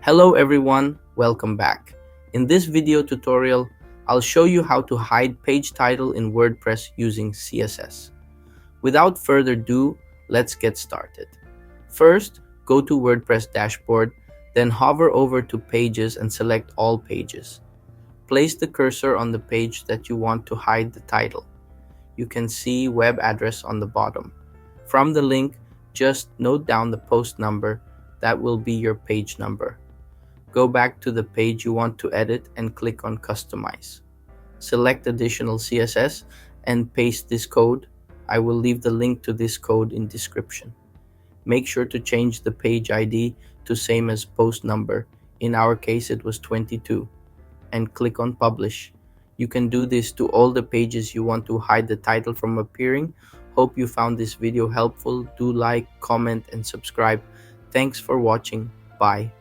Hello everyone, welcome back. In this video tutorial, I'll show you how to hide page title in WordPress using CSS. Without further ado, let's get started. First, go to WordPress dashboard, then hover over to Pages and select All Pages. Place the cursor on the page that you want to hide the title. You can see web address on the bottom. From the link, just note down the post number. That will be your page number. Go back to the page you want to edit and click on Customize. Select additional CSS and paste this code. I will leave the link to this code in description. Make sure to change the page ID to same as post number. In our case, it was 22. And click on Publish. You can do this to all the pages you want to hide the title from appearing. Hope you found this video helpful. Do like, comment, and subscribe. Thanks for watching. Bye.